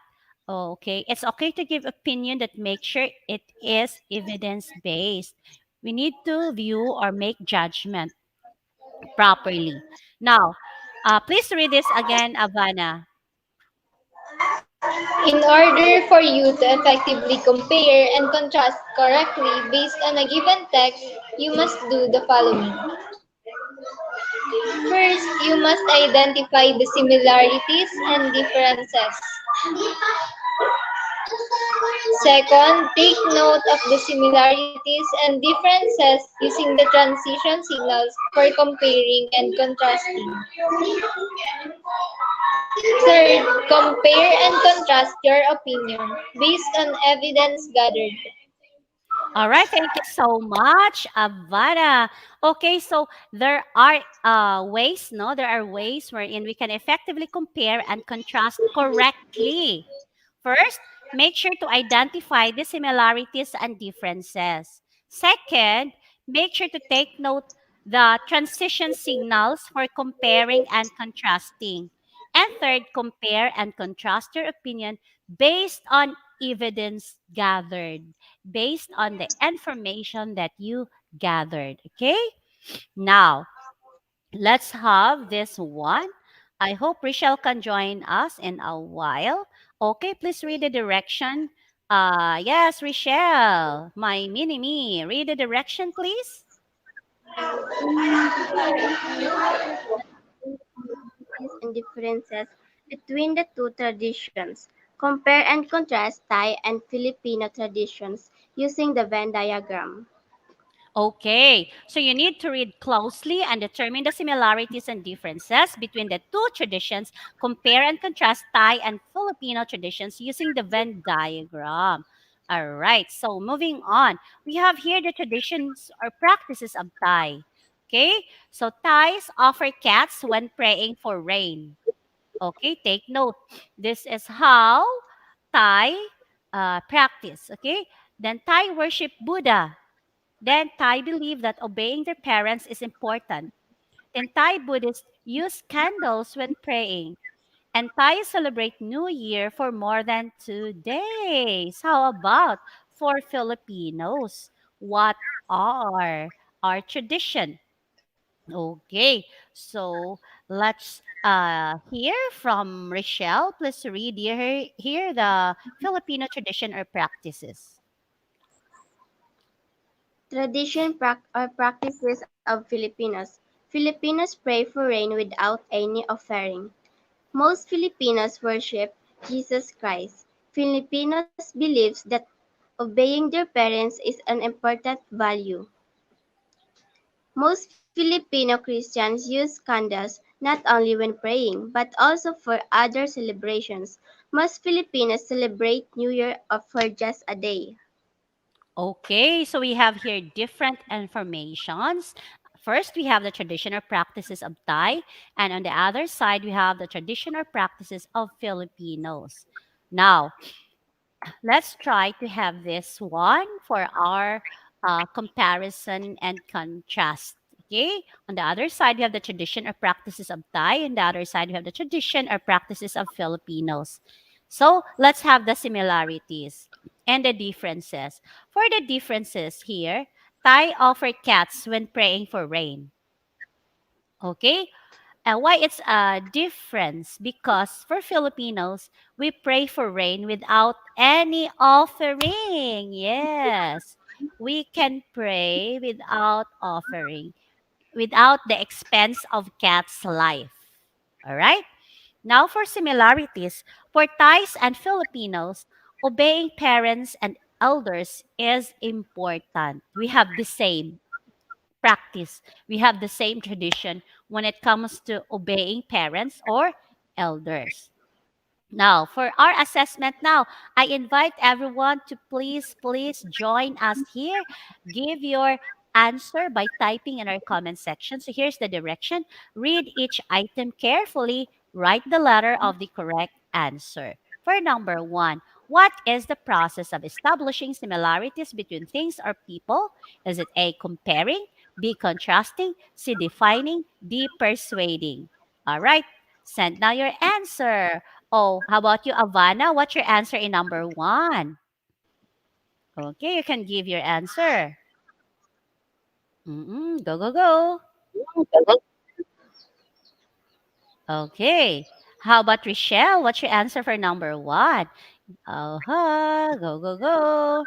Okay. It's okay to give opinion that make sure it is evidence based. We need to view or make judgment properly. Now, please read this again, Avana. In order for you to effectively compare and contrast correctly based on a given text, you must do the following. First, you must identify the similarities and differences. Second, take note of the similarities and differences using the transition signals for comparing and contrasting. Third, compare and contrast your opinion based on evidence gathered. All right, thank you so much, Avana. Okay, so there are ways, no? There are ways wherein we can effectively compare and contrast correctly. First, make sure to identify the similarities and differences. Second, make sure to take note the transition signals for comparing and contrasting. And third, compare and contrast your opinion based on evidence gathered, based on the information that you gathered. Okay? Now, let's have this one. I hope Rochelle can join us in a while. Okay, please read the direction. Yes, Rochelle, my mini me. Read the direction, please. And differences between the two traditions. Compare and contrast Thai and Filipino traditions using the Venn diagram. Okay, so you need to read closely and determine the similarities and differences between the two traditions. Compare and contrast Thai and Filipino traditions using the Venn diagram. All right, so moving on, we have here the traditions or practices of Thai. Okay, so Thais offer cats when praying for rain. Okay, take note. This is how Thai practice. Okay, then Thai worship Buddha. Then Thai believe that obeying their parents is important. Then Thai Buddhists use candles when praying. And Thai celebrate New Year for more than 2 days. How about for Filipinos? What are our tradition? Okay, so let's hear from Rochelle. Please read here the Filipino tradition or practices. Or practices of Filipinos. Filipinos pray for rain without any offering. Most Filipinos worship Jesus Christ. Filipinos believes that obeying their parents is an important value. Most Filipino Christians use candles not only when praying, but also for other celebrations. Most Filipinos celebrate New Year for just a day. Okay, so we have here different informations. First, we have the traditional practices of Thai, and on the other side, we have the traditional practices of Filipinos. Now, let's try to have this one for our comparison and contrast. Okay, on the other side, we have the tradition or practices of Thai, and the other side, we have the tradition or practices of Filipinos. So let's have the similarities and the differences. For the differences here, Thai offer cats when praying for rain. Okay, and why it's a difference? Because for Filipinos, we pray for rain without any offering. Yes, we can pray without offering, without the expense of cat's life. All right. Now for similarities, for Thais and Filipinos, Obeying parents and elders is important. We have the same practice, we have the same tradition when it comes to obeying parents or elders. Now, for our assessment now, I invite everyone to please join us here. Give your answer by typing in our comment section. So here's the direction. Read each item carefully. Write the letter of the correct answer. For number one, what is the process of establishing similarities between things or people? Is it A, comparing, B, contrasting, C, defining, D, persuading? All right, send now your answer. Oh, how about you, Avana? What's your answer in number one? Okay, you can give your answer. Go, go, go. Okay. How about Rochelle? What's your answer for number one? Go, go, go.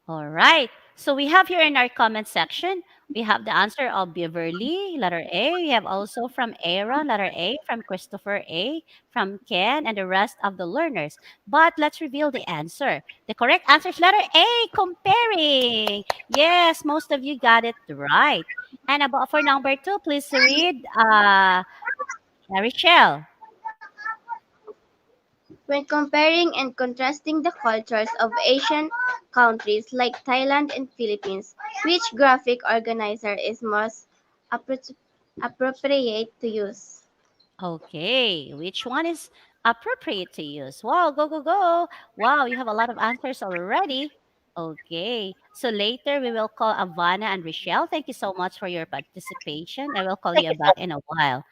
All right. So we have here in our comment section, we have the answer of Beverly, letter A. We have also from Aaron, letter A, from Christopher A, from Ken, and the rest of the learners. But let's reveal the answer. The correct answer is letter A, comparing. Yes, most of you got it right. And about for number two, please read Richelle. When comparing and contrasting the cultures of Asian countries like Thailand and Philippines, which graphic organizer is most appro- appropriate to use? Okay, which one is appropriate to use? Wow, go, go, go. Wow, you have a lot of answers already. Okay, so later we will call Avana and Rochelle. Thank you so much for your participation. I will call you back in a while.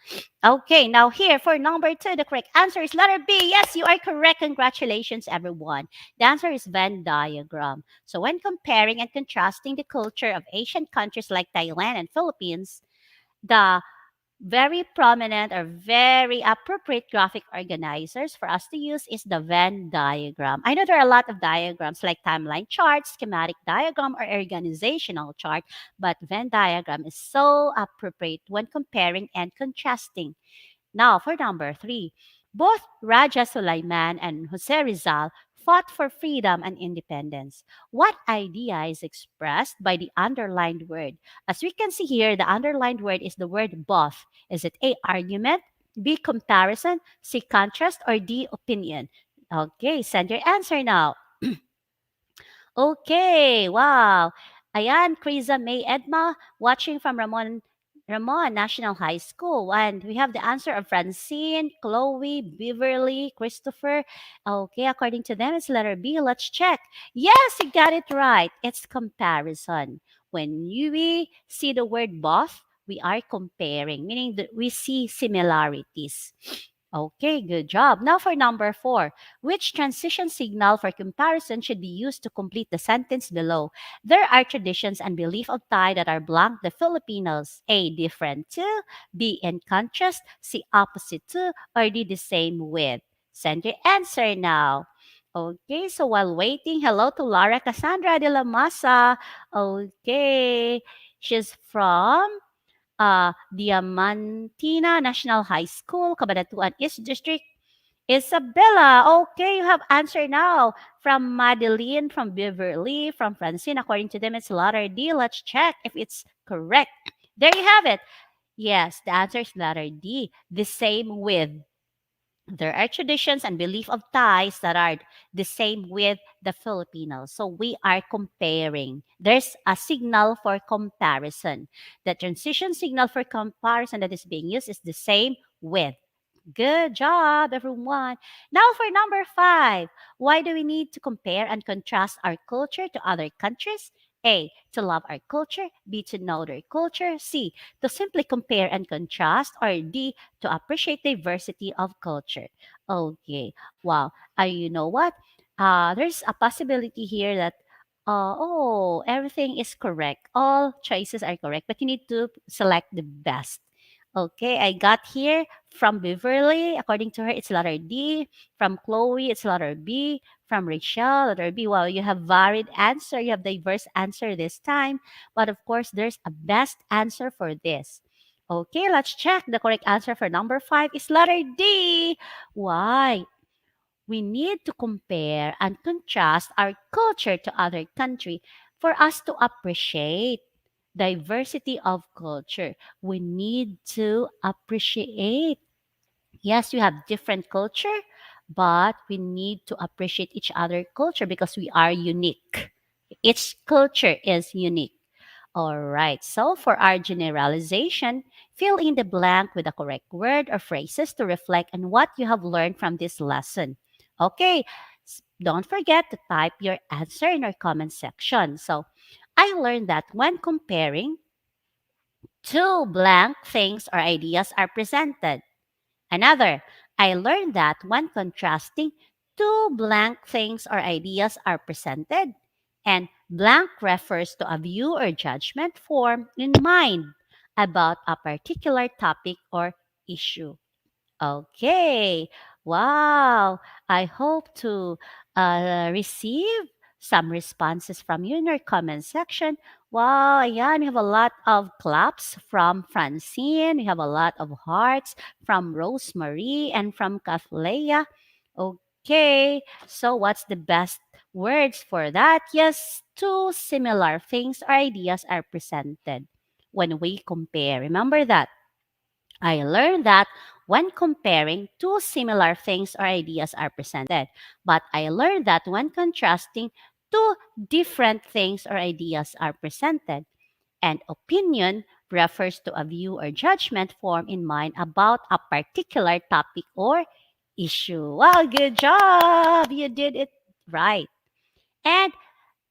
Okay, now here for number two, the correct answer is letter B. Yes, you are correct. Congratulations, everyone. The answer is Venn diagram. So when comparing and contrasting the culture of Asian countries like Thailand and Philippines, the very prominent or very appropriate graphic organizers for us to use is the Venn diagram. I know there are a lot of diagrams like timeline chart, schematic diagram, or organizational chart, but Venn diagram is so appropriate when comparing and contrasting. Now, for number three, both Raja Sulaiman and Jose Rizal fought for freedom and independence. What idea is expressed by the underlined word? As we can see here, the underlined word is the word both. Is it A, argument, B, comparison, C, contrast, or D, opinion? Okay, send your answer now. Okay, wow. Ayan, Kriza May Edma, watching from Ramon National High School. And we have the answer of Francine, Chloe, Beverly, Christopher. Okay, according to them, it's letter B. Let's check. Yes, you got it right. It's comparison. We see the word both, we are comparing, meaning that we see similarities. Okay, good job. Now for number four. Which transition signal for comparison should be used to complete the sentence below? There are traditions and belief of Thai that are blank the Filipinos. A, different to, B, in contrast, C, opposite to, or D, the same with. Send your answer now. Okay, so while waiting, hello to Lara Cassandra de la Masa. Okay, she's from Diamantina National High School, Cabanatuan East District. Isabella, okay, you have answer now. From Madeline, from Beverly, from Francine. According to them, it's letter D. Let's check if it's correct. There you have it. Yes, the answer is letter D. The same with. There are traditions and belief of Thais that are the same with the Filipinos. So we are comparing. There's a signal for comparison. The transition signal for comparison that is being used is the same with. Good job, everyone. Now for number five. Why do we need to compare and contrast our culture to other countries? A, to love our culture. B, to know their culture. C, to simply compare and contrast. Or D, to appreciate diversity of culture. Okay. Wow. You know what? There's a possibility here that everything is correct. All choices are correct, but you need to select the best. Okay, I got here from Beverly. According to her, it's letter D. From Chloe, it's letter B. From Rachel, letter B. Well, you have varied answer. You have diverse answer this time. But of course, there's a best answer for this. Okay, let's check. The correct answer for number five is letter D. Why? we need to compare and contrast our culture to other country for us to appreciate diversity of culture. We need to appreciate. Yes, we have different culture, but we need to appreciate each other culture because we are unique. Each culture is unique. All right. So for our generalization, fill in the blank with the correct word or phrases to reflect on what you have learned from this lesson. Okay. Don't forget to type your answer in our comment section. So I learned that when comparing, two blank things or ideas are presented. Another, I learned that when contrasting, two blank things or ideas are presented, and blank refers to a view or judgment formed in mind about a particular topic or issue. Okay. Wow. I hope to receive some responses from you in your comment section. Wow. Yeah, we have a lot of claps from Francine. We have a lot of hearts from Rosemary and from Kathleya. Okay. So, what's the best words for that? Yes, two similar things or ideas are presented when we compare. Remember that. I learned that when comparing, two similar things or ideas are presented. But I learned that when contrasting, two different things or ideas are presented. And opinion refers to a view or judgment formed in mind about a particular topic or issue. Well, good job! You did it right. And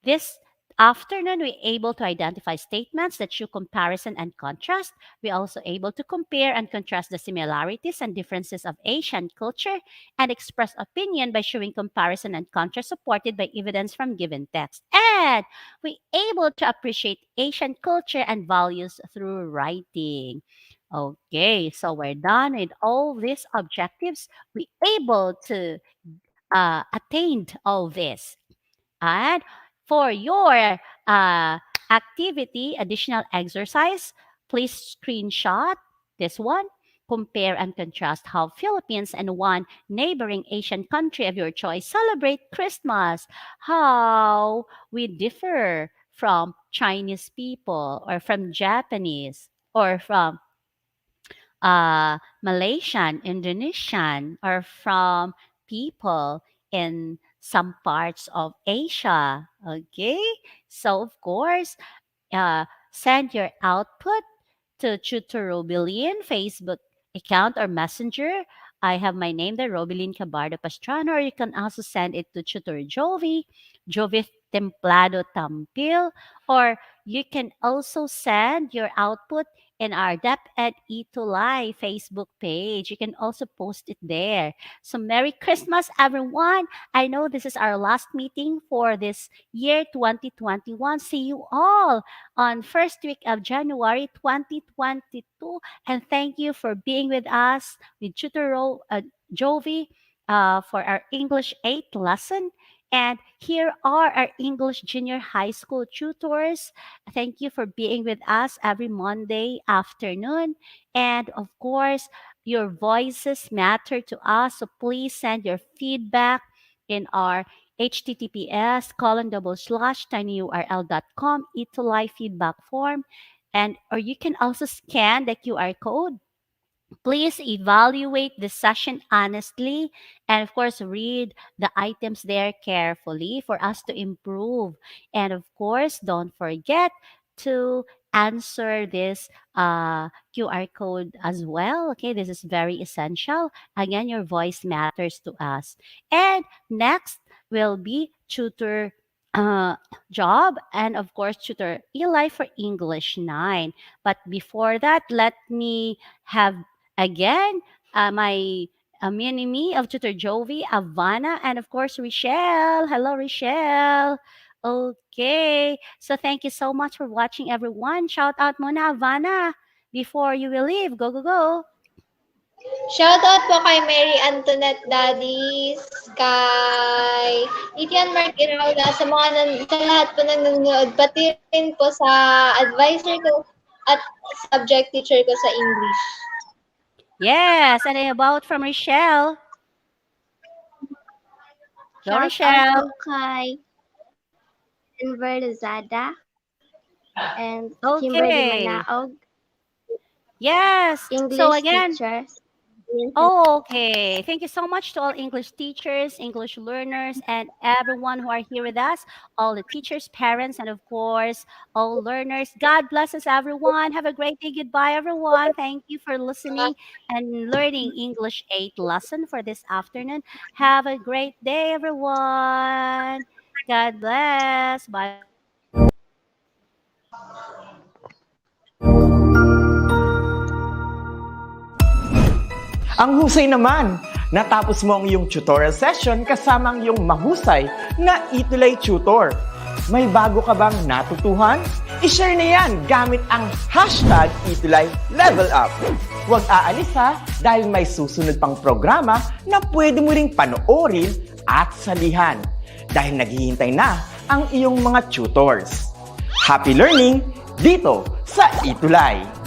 this afternoon, we're able to identify statements that show comparison and contrast. We're also able to compare and contrast the similarities and differences of Asian culture and express opinion by showing comparison and contrast supported by evidence from given text. And we're able to appreciate Asian culture and values through writing. Okay, so we're done with all these objectives. We're able to attain all this. And for your activity, additional exercise, please screenshot this one. Compare and contrast how Philippines and one neighboring Asian country of your choice celebrate Christmas. How we differ from Chinese people or from Japanese or from Malaysian, Indonesian, or from people in some parts of Asia. Okay, so of course, send your output to Tutor Robilin Facebook account or messenger. I have my name there, Robilin Cabardo Pastrano, or you can also send it to Tutor Jovi, Jovi Templado Tampil, or you can also send your output in our DepEd ETUlay Facebook page. You can also post it there. So Merry Christmas, everyone. I know this is our last meeting for this year 2021. See you all on first week of January 2022. And thank you for being with us with Jovi for our English 8 lesson. And here are our English junior high school tutors. Thank you for being with us every Monday afternoon. And of course, your voices matter to us. So please send your feedback in our https://tinyurl.com ETUlay feedback form. And or you can also scan the QR code. Please evaluate the session honestly and, of course, read the items there carefully for us to improve. And, of course, don't forget to answer this QR code as well. Okay, this is very essential. Again, your voice matters to us. And next will be tutor uh, job and, of course, tutor Eli for English 9. But before that, let me have again, my mini-me of Tutor Jovi, Avana, and of course, Rochelle. Hello, Rochelle. Okay. So thank you so much for watching, everyone. Shout out muna, Avana, before you will leave. Go, go, go. Shoutout po kay Mary Antoinette Daddies, kay Itian Mark Iraula, sa lahat po nang nanonood, pati rin po sa advisor ko at subject teacher ko sa English. Yes, and about from Rochelle. Go, Shout out Rochelle. po kay Denver Lozada and Kimberly Okay. Manaog, Yes. So English again, teachers. okay. Thank you so much to all English teachers, English learners, and everyone who are here with us, all the teachers, parents, and of course, all learners. God bless us, everyone. Have a great day. Goodbye, everyone. Thank you for listening and learning English 8 lesson for this afternoon. Have a great day, everyone. God bless. Bye. Ang husay naman! Natapos mo ang iyong tutorial session kasama ang iyong mahusay na ETUlay tutor. May bago ka bang natutuhan? I-share na yan gamit ang hashtag #ETUlayLevelUp. Huwag aalis ha dahil may susunod pang programa na pwede mo ring panoorin at salihan dahil naghihintay na ang iyong mga tutors. Happy learning dito sa ETUlay!